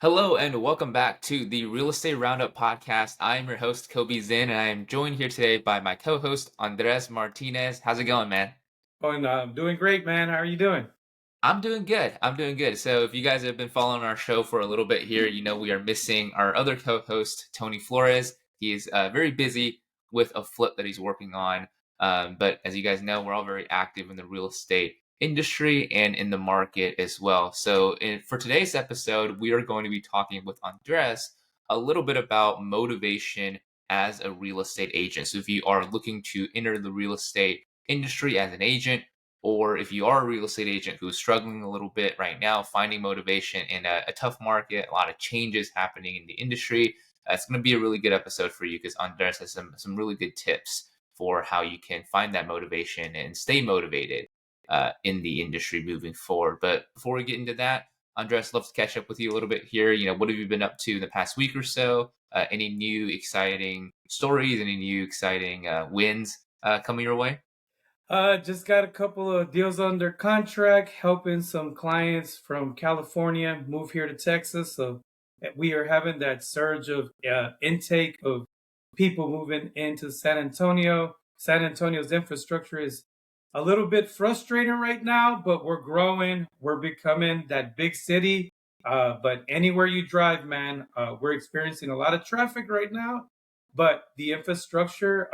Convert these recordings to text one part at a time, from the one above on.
Hello and welcome back to the Real Estate Roundup podcast. I'm your host, Kobe Zinn, and I am joined here today by my co host, Andres Martinez. How's it going, man? Oh, and I'm doing great, man. How are you doing? I'm doing good. I'm doing good. So, if you guys have been following our show for a little bit here, you know we are missing our other co host, Tony Flores. He is very busy with a flip that he's working on. But as you guys know, we're all very active in the real estate industry and in the market as well. So, for today's episode, we are going to be talking with Andres a little bit about motivation as a real estate agent. So, if you are looking to enter the real estate industry as an agent, or if you are a real estate agent who's struggling a little bit right now, finding motivation in a tough market, a lot of changes happening in the industry, it's going to be a really good episode for you because Andres has some really good tips for how you can find that motivation and stay motivated in the industry moving forward. But before we get into that, Andres, love to catch up with you a little bit here. You know, what have you been up to in the past week or so? Any new exciting stories? Any new exciting wins coming your way? Just got a couple of deals under contract, helping some clients from California move here to Texas. So we are having that surge of intake of people moving into San Antonio. San Antonio's infrastructure is a little bit frustrating right now, but we're growing. We're becoming that big city. But anywhere you drive, man, we're experiencing a lot of traffic right now. But the infrastructure,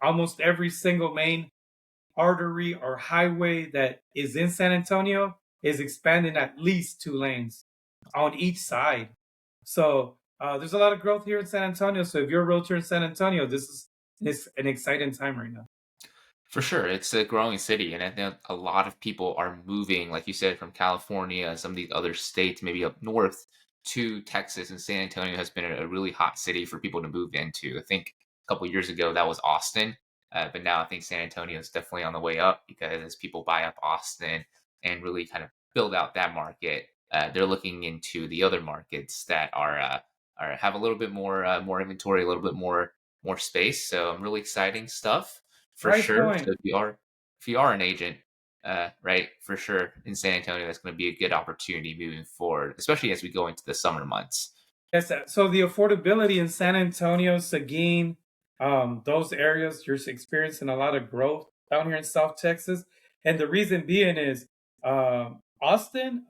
almost every single main artery or highway that is in San Antonio is expanding at least 2 lanes on each side. So there's a lot of growth here in San Antonio. So if you're a realtor in San Antonio, this is an exciting time right now. For sure, it's a growing city, and I think a lot of people are moving, like you said, from California and some of these other states, maybe up north to Texas. And San Antonio has been a really hot city for people to move into. I think a couple years ago that was Austin, but now I think San Antonio is definitely on the way up because as people buy up Austin and really kind of build out that market, they're looking into the other markets that are have a little bit more inventory, a little bit more space. So really exciting stuff for Price sure. So point. if you are an agent, right, for sure in San Antonio, that's going to be a good opportunity moving forward, especially as we go into the summer months. Yes. So the affordability in San Antonio, Seguin, those areas, you're experiencing a lot of growth down here in South Texas. And the reason being is Austin,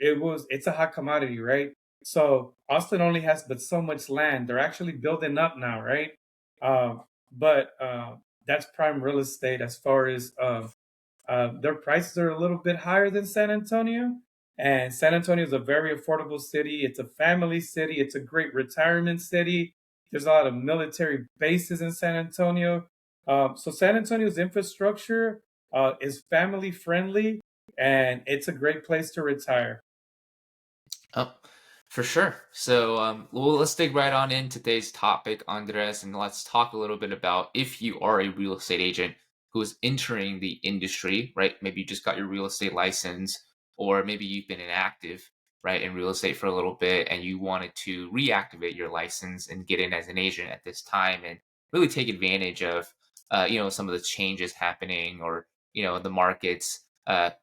it's a hot commodity, right? So Austin only has but so much land. They're actually building up now, right? But that's prime real estate as far as their prices are a little bit higher than San Antonio. And San Antonio is a very affordable city. It's a family city. It's a great retirement city. There's a lot of military bases in San Antonio. So San Antonio's infrastructure is family friendly, and it's a great place to retire. Oh, for sure. So, well, let's dig right on in today's topic, Andres, and let's talk a little bit about if you are a real estate agent who is entering the industry, right? Maybe you just got your real estate license, or maybe you've been inactive, right, in real estate for a little bit, and you wanted to reactivate your license and get in as an agent at this time, and really take advantage of, some of the changes happening, or the markets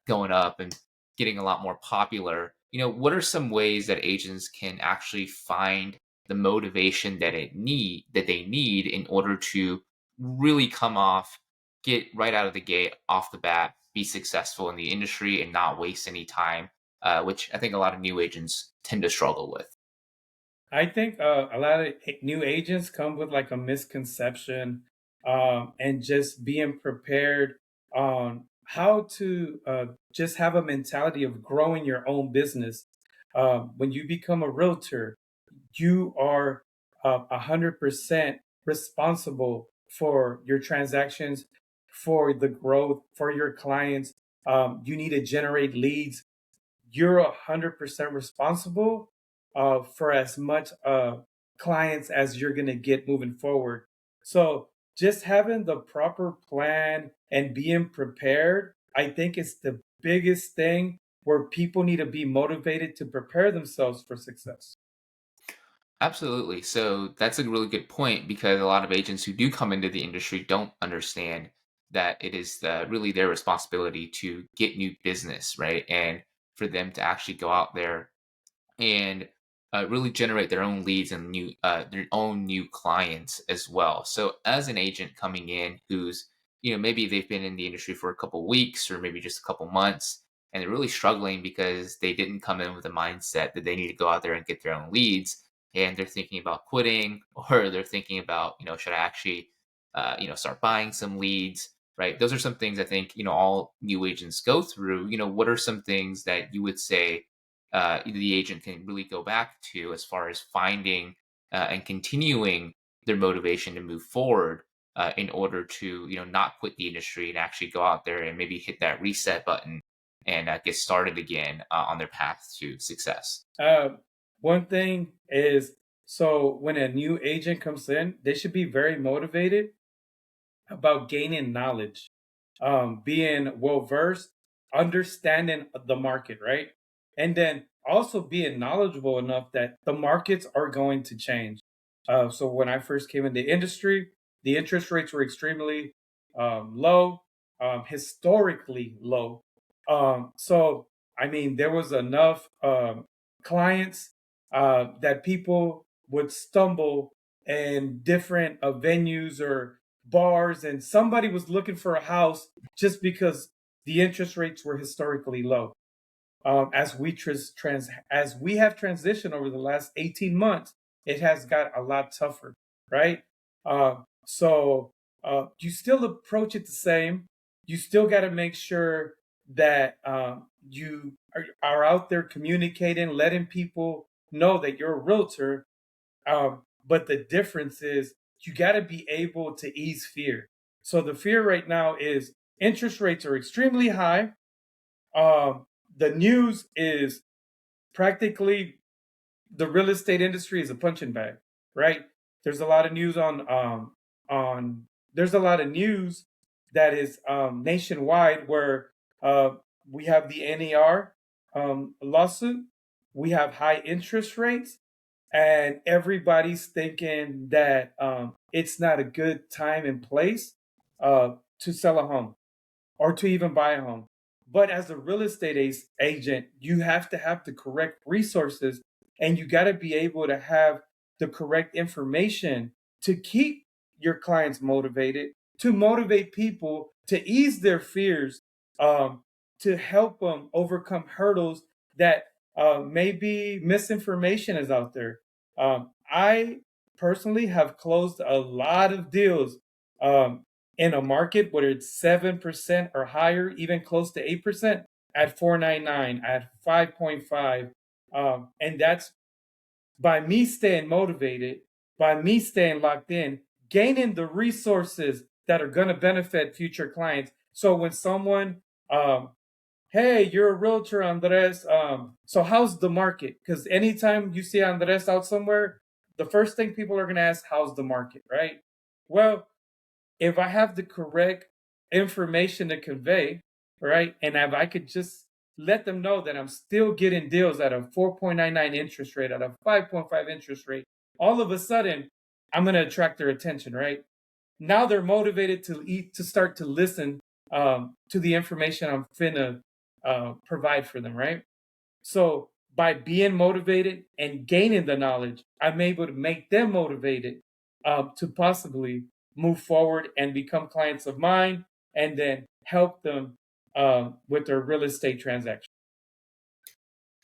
going up and getting a lot more popular. What are some ways that agents can actually find the motivation that they need in order to really come off, get right out of the gate, off the bat, be successful in the industry and not waste any time, which I think a lot of new agents tend to struggle with. I think a lot of new agents come with like a misconception and just being prepared on how to just have a mentality of growing your own business. When you become a realtor, you are 100% responsible for your transactions, for the growth, for your clients. You need to generate leads. You're 100% responsible for as much clients as you're going to get moving forward. So just having the proper plan and being prepared, I think is the biggest thing where people need to be motivated to prepare themselves for success. Absolutely. So that's a really good point because a lot of agents who do come into the industry don't understand that it is really their responsibility to get new business, right? And for them to actually go out there and really generate their own leads and their own new clients as well. So as an agent coming in who's, maybe they've been in the industry for a couple weeks or maybe just a couple months, and they're really struggling because they didn't come in with a mindset that they need to go out there and get their own leads, and they're thinking about quitting or they're thinking about, should I actually start buying some leads, right? Those are some things I think, all new agents go through. What are some things that you would say the agent can really go back to as far as finding and continuing their motivation to move forward in order to, not quit the industry and actually go out there and maybe hit that reset button and get started again on their path to success. Uh, One thing is, so when a new agent comes in, they should be very motivated about gaining knowledge, being well versed, understanding the market, right? And then also being knowledgeable enough that the markets are going to change. So when I first came in the industry, the interest rates were extremely low, historically low. So I mean, there was enough clients that people would stumble in different venues or bars, and somebody was looking for a house just because the interest rates were historically low. As we have transitioned over the last 18 months, it has got a lot tougher, right? So you still approach it the same. You still got to make sure that you are out there communicating, letting people know that you're a realtor, but the difference is you got to be able to ease fear. So the fear right now is interest rates are extremely high. The news is practically the real estate industry is a punching bag, right? There's a lot of news on there's a lot of news that is nationwide where uh, we have the NAR lawsuit, we have high interest rates, and everybody's thinking that it's not a good time and place to sell a home or to even buy a home. But as a real estate agent, you have to have the correct resources and you got to be able to have the correct information to keep your clients motivated, to motivate people, to ease their fears, um, to help them overcome hurdles that maybe misinformation is out there. I personally have closed a lot of deals um, in a market where it's 7% or higher, even close to 8%, at 4.99, at 5.5. And that's by me staying motivated, by me staying locked in, gaining the resources that are going to benefit future clients. So when someone, hey, you're a realtor, Andres. So how's the market? Because anytime you see Andres out somewhere, the first thing people are going to ask, how's the market, right? Well, if I have the correct information to convey, right, and if I could just let them know that I'm still getting deals at a 4.99 interest rate, at a 5.5 interest rate, all of a sudden I'm going to attract their attention, right? Now they're motivated to start to listen to the information I'm finna provide for them, right? So by being motivated and gaining the knowledge, I'm able to make them motivated to possibly move forward and become clients of mine, and then help them with their real estate transaction.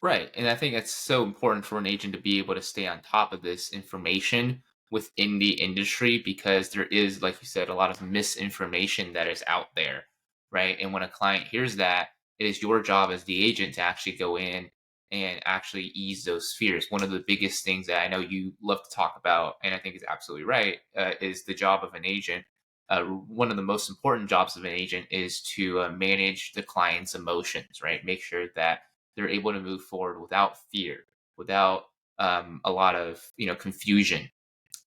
Right. And I think it's so important for an agent to be able to stay on top of this information within the industry because there is, like you said, a lot of misinformation that is out there. Right. And when a client hears that, it is your job as the agent to actually go in and actually ease those fears. One of the biggest things that I know you love to talk about, and I think is absolutely right, is the job of an agent. One of the most important jobs of an agent is to manage the client's emotions, right? Make sure that they're able to move forward without fear, without a lot of confusion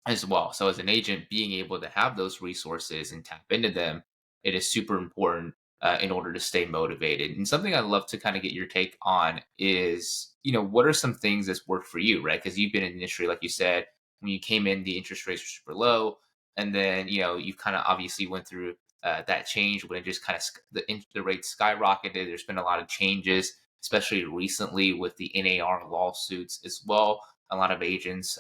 as well. So as an agent, being able to have those resources and tap into them, it is super important in order to stay motivated. And something I'd love to kind of get your take on is, what are some things that's worked for you, right? Because you've been in the industry, like you said, when you came in, the interest rates were super low, and then you kind of obviously went through that change when it just kind of the rates skyrocketed. There's been a lot of changes, especially recently with the NAR lawsuits as well. a lot of agents,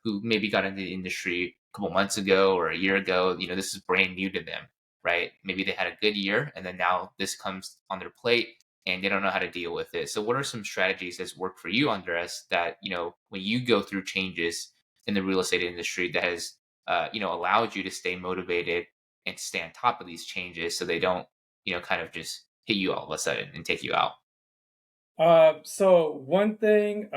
who maybe got into the industry a couple months ago or a year ago. This is brand new to them, right? Maybe they had a good year, and then now this comes on their plate, and they don't know how to deal with it. So, what are some strategies that's worked for you, Andres, that when you go through changes in the real estate industry that has allowed you to stay motivated and stay on top of these changes so they don't kind of just hit you all of a sudden and take you out? So one thing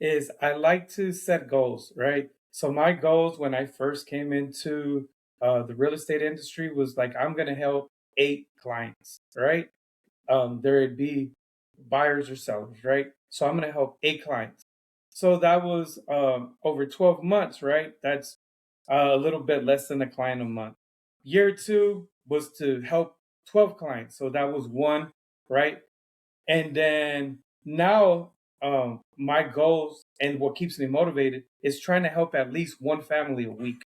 is I like to set goals, right? So my goals when I first came into the real estate industry was like I'm going to help 8 clients, right? There would be buyers or sellers, right? So I'm going to help 8 clients. So that was over 12 months, right? That's a little bit less than a client a month. Year two was to help 12 clients. So that was one, right? And then now, my goals and what keeps me motivated is trying to help at least one family a week,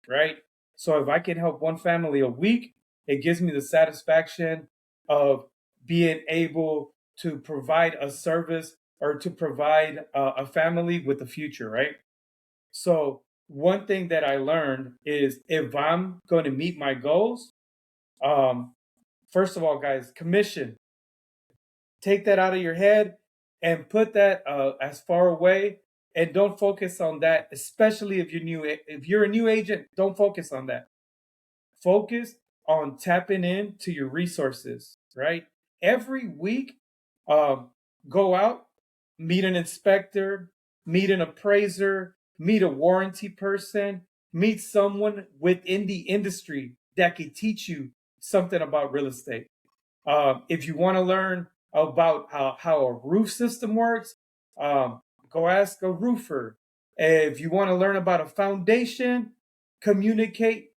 right? So if I can help one family a week, it gives me the satisfaction of being able to provide a service or to provide a family with a future, right? So one thing that I learned is if I'm going to meet my goals, um, first of all, guys, commission, take that out of your head and put that as far away, and don't focus on that, especially if you're a new agent, don't focus on that. Focus on tapping into your resources, right? Every week, um, go out, meet an inspector, meet an appraiser, meet a warranty person, meet someone within the industry that can teach you something about real estate. If you want to learn about how a roof system works, um, go ask a roofer. If you want to learn about a foundation, communicate,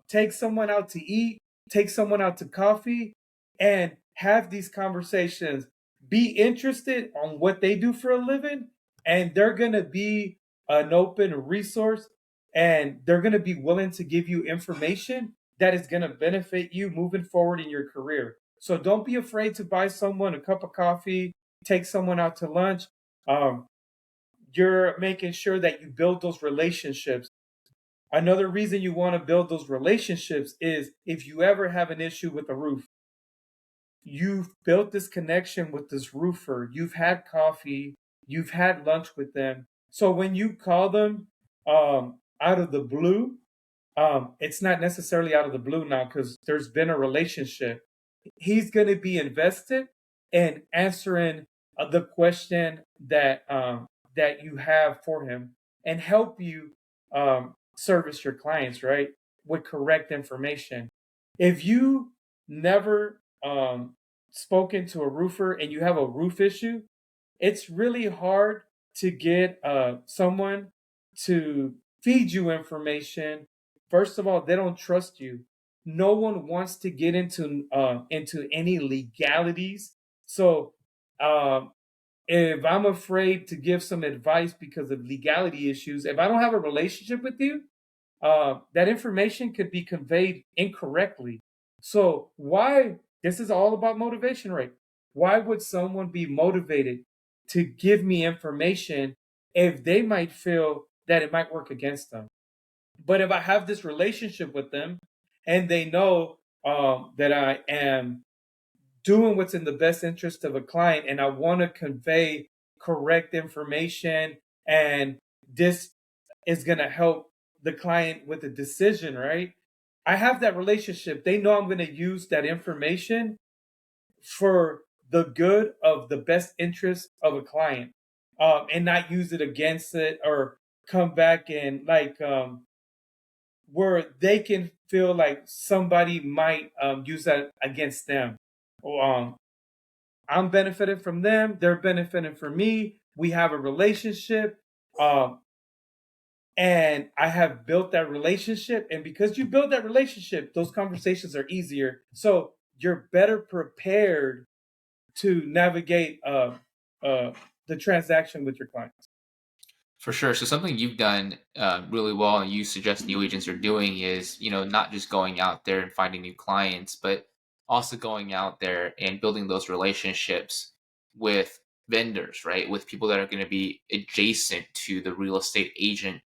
take someone out to eat, take someone out to coffee, and have these conversations. Be interested on what they do for a living, and they're going to be an open resource, and they're going to be willing to give you information that is going to benefit you moving forward in your career. So don't be afraid to buy someone a cup of coffee, take someone out to lunch. Um, you're making sure that you build those relationships. Another reason you want to build those relationships is if you ever have an issue with a roof, you've built this connection with this roofer, you've had coffee, you've had lunch with them. So when you call them out of the blue, it's not necessarily out of the blue now because there's been a relationship. He's going to be invested in answering the question that you have for him and help you service your clients right with correct information. If you never spoken to a roofer and you have a roof issue, it's really hard to get someone to feed you information. First of all, they don't trust you. No one wants to get into any legalities. So um, if I'm afraid to give some advice because of legality issues, if I don't have a relationship with you, that information could be conveyed incorrectly. So why this is all about motivation, right? Why would someone be motivated to give me information if they might feel that it might work against them? But if I have this relationship with them and they know that I am doing what's in the best interest of a client and I want to convey correct information and this is going to help the client with a decision, right? I have that relationship. They know I'm going to use that information for the good of the best interest of a client, and not use it against it or come back and where they can feel like somebody might use that against them. Um, I'm benefiting from them. They're benefiting from me. We have a relationship. Um, and I have built that relationship. And because you build that relationship, those conversations are easier. So you're better prepared to navigate uh, the transaction with your clients. For sure. So something you've done really well, and you suggest new agents are doing is, not just going out there and finding new clients, but also going out there and building those relationships with vendors, right? With people that are going to be adjacent to the real estate agent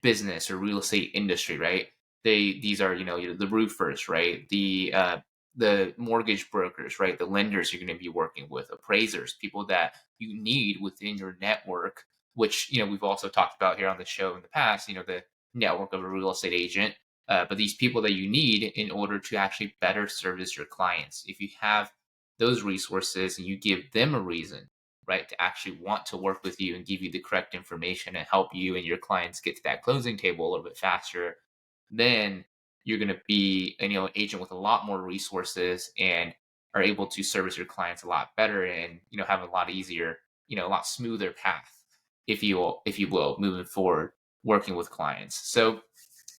business or real estate industry, right? These are the roofers, right? The mortgage brokers, right? The lenders you're going to be working with, appraisers, people that you need within your network, which we've also talked about here on the show in the past. The network of a real estate agent, but these people that you need in order to actually better service your clients. If you have those resources and you give them a reason, right, to actually want to work with you and give you the correct information and help you and your clients get to that closing table a little bit faster, then you're going to be an agent with a lot more resources and are able to service your clients a lot better and have a lot easier, a lot smoother path, if you will, moving forward working with clients. So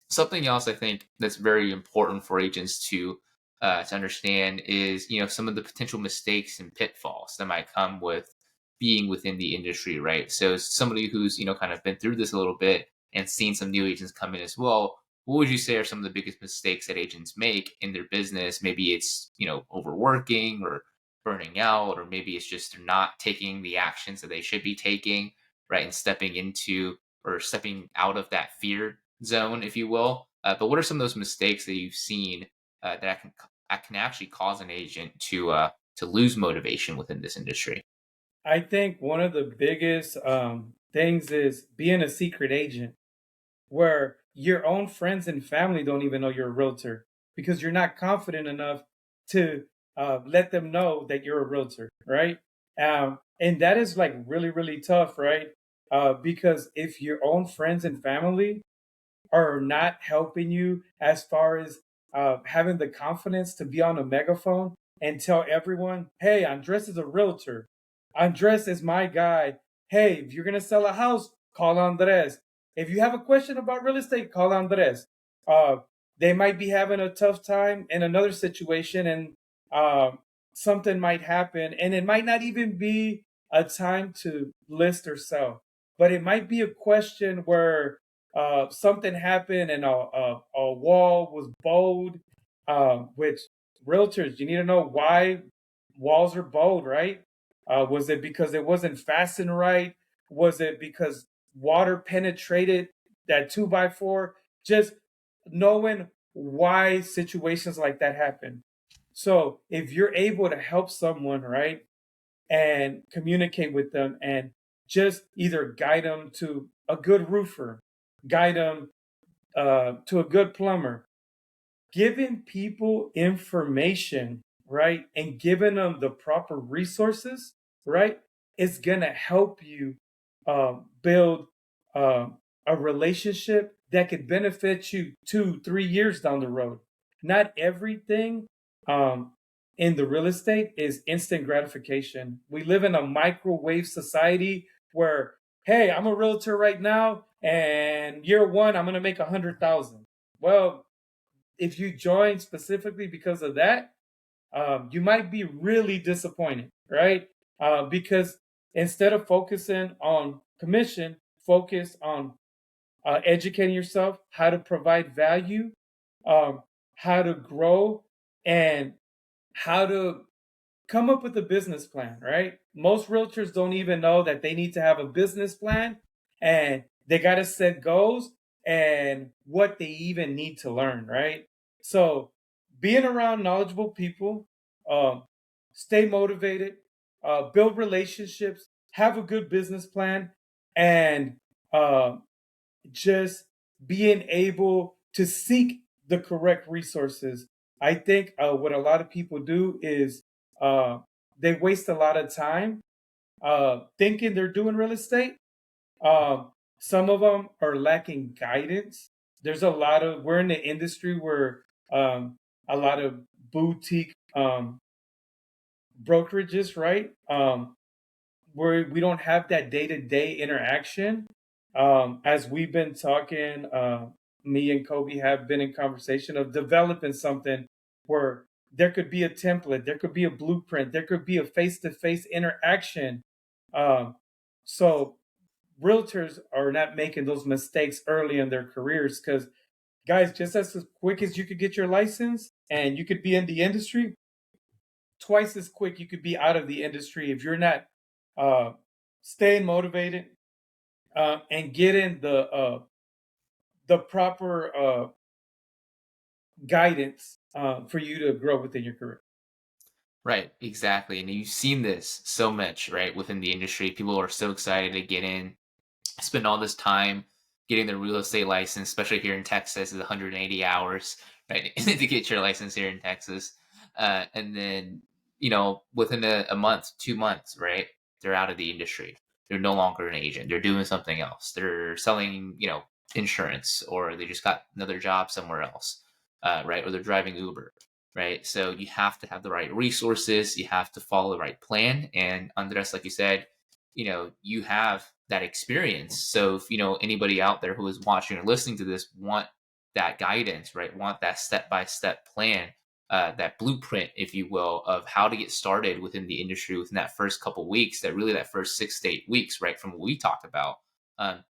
something else I think that's very important for agents to understand is some of the potential mistakes and pitfalls that might come with being within the industry, right? So as somebody who's kind of been through this a little bit and seen some new agents come in as well, what would you say are some of the biggest mistakes that agents make in their business? Maybe it's overworking or burning out, or maybe it's just they're not taking the actions that they should be taking, right, and stepping into or stepping out of that fear zone, if you will. But what are some of those mistakes that you've seen that can actually cause an agent to lose motivation within this industry? I think one of the biggest things is being a secret agent, where your own friends and family don't even know you're a realtor because you're not confident enough to let them know that you're a realtor, right? And that is like really, really tough, right? Because if your own friends and family are not helping you as far as having the confidence to be on a megaphone and tell everyone, hey, Andres is a realtor. Andres is my guy. Hey, if you're going to sell a house, call Andres. If you have a question about real estate, call Andres. Uh, they might be having a tough time in another situation, and uh, something might happen. And it might not even be a time to list or sell, but it might be a question where something happened and a wall was bowed, which realtors, you need to know why walls are bowed, right? Was it because it wasn't fastened right? Was it because water penetrated that two by four? Just knowing why situations like that happen. So if you're able to help someone, right, and communicate with them and just either guide them to a good roofer, guide them to a good plumber, giving people information, right, and giving them the proper resources, right, is going to help you build a relationship that could benefit you 2, 3 years down the road. Not everything um, in the real estate is instant gratification. We live in a microwave society where, hey, I'm a realtor right now, and year one, I'm going to make 100,000. Well, if you join specifically because of that, you might be really disappointed, right? Because instead of focusing on commission, focus on educating yourself, how to provide value, um, how to grow, and how to come up with a business plan, right? Most realtors don't even know that they need to have a business plan, and they got to set goals and what they even need to learn, right? So, being around knowledgeable people, um, stay motivated, build relationships, have a good business plan, and uh, just being able to seek the correct resources. I think what a lot of people do is uh, they waste a lot of time thinking they're doing real estate. Some of them are lacking guidance. We're in the industry where a lot of boutique brokerages, right? Where we don't have that day-to-day interaction. As we've been talking, me and Kobe have been in conversation of developing something where there could be a template, there could be a blueprint, there could be a face-to-face interaction. Um, so realtors are not making those mistakes early in their careers, because guys, just as quick as you could get your license and you could be in the industry, twice as quick you could be out of the industry if you're not uh, staying motivated, and getting the proper guidance for you to grow within your career. Right, exactly. And you've seen this so much, right, within the industry. People are so excited to get in, spend all this time getting their real estate license, especially here in Texas, is 180 hours, right, to get your license here in Texas. And then, within a month, 2 months, right, they're out of the industry. They're no longer an agent. They're doing something else. They're selling, insurance, or they just got another job somewhere else, right, or they're driving Uber. Right. So you have to have the right resources. You have to follow the right plan. And Andres, like you said, you have that experience. So if anybody out there who is watching or listening to this want that guidance, right, want that step-by-step plan, that blueprint, if you will, of how to get started within the industry within that first couple weeks, that first 6 to 8 weeks, right, from what we talked about,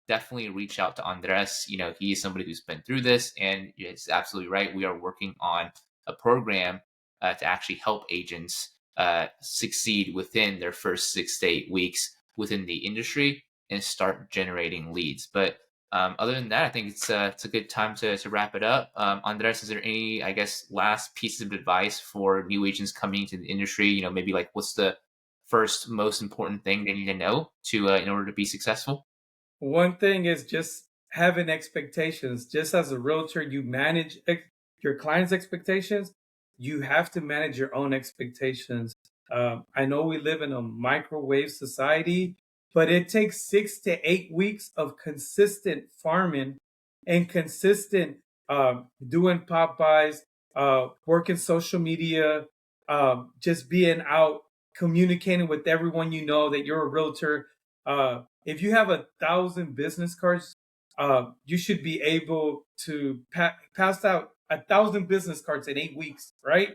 definitely reach out to Andres. He is somebody who's been through this, and it's absolutely right. We are working on a program to actually help agents succeed within their first 6 to 8 weeks within the industry and start generating leads. But other than that, I think it's a good time to wrap it up. Andres, is there any, I guess, last pieces of advice for new agents coming into the industry? Maybe like what's the first most important thing they need to know to in order to be successful? One thing is just having expectations. Just as a realtor, you manage your client's expectations. You have to manage your own expectations. I know we live in a microwave society, but it takes 6 to 8 weeks of consistent farming and consistent doing pop buys, working social media, just being out communicating with everyone you know that you're a realtor. If you have 1,000 business cards, you should be able to pass out 1,000 business cards in 8 weeks, right?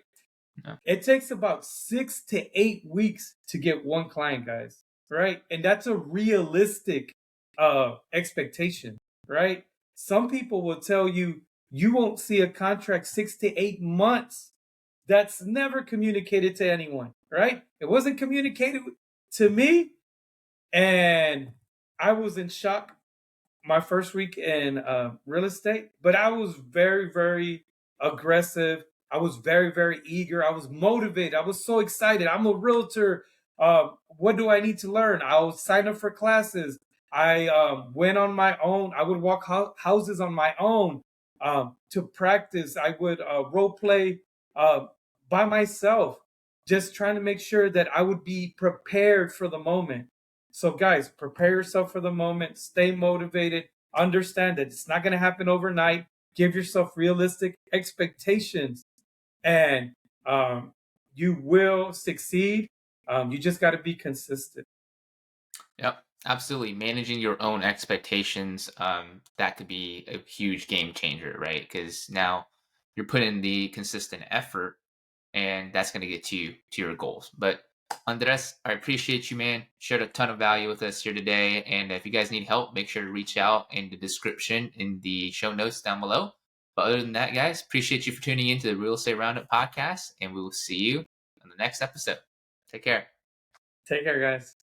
Yeah. It takes about 6 to 8 weeks to get one client, guys, right? And that's a realistic expectation, right? Some people will tell you you won't see a contract 6 to 8 months. That's never communicated to anyone, right? It wasn't communicated to me, and I was in shock my first week in real estate, but I was very, very aggressive. I was very, very eager. I was motivated. I was so excited. I'm a realtor. What do I need to learn? I'll sign up for classes. I went on my own. I would walk houses on my own to practice. I would role play uh, by myself, just trying to make sure that I would be prepared for the moment. So, guys, prepare yourself for the moment, stay motivated, understand that it's not going to happen overnight. Give yourself realistic expectations, and um, you will succeed. You just got to be consistent. Yep, absolutely. Managing your own expectations, that could be a huge game changer, right? Because now you're putting in the consistent effort, and that's going to get you to your goals. But Andres, I appreciate you, man. Shared a ton of value with us here today. And if you guys need help, make sure to reach out in the description in the show notes down below. But other than that, guys, appreciate you for tuning into the Real Estate Roundup podcast, and we will see you in the next episode. Take care. Take care, guys.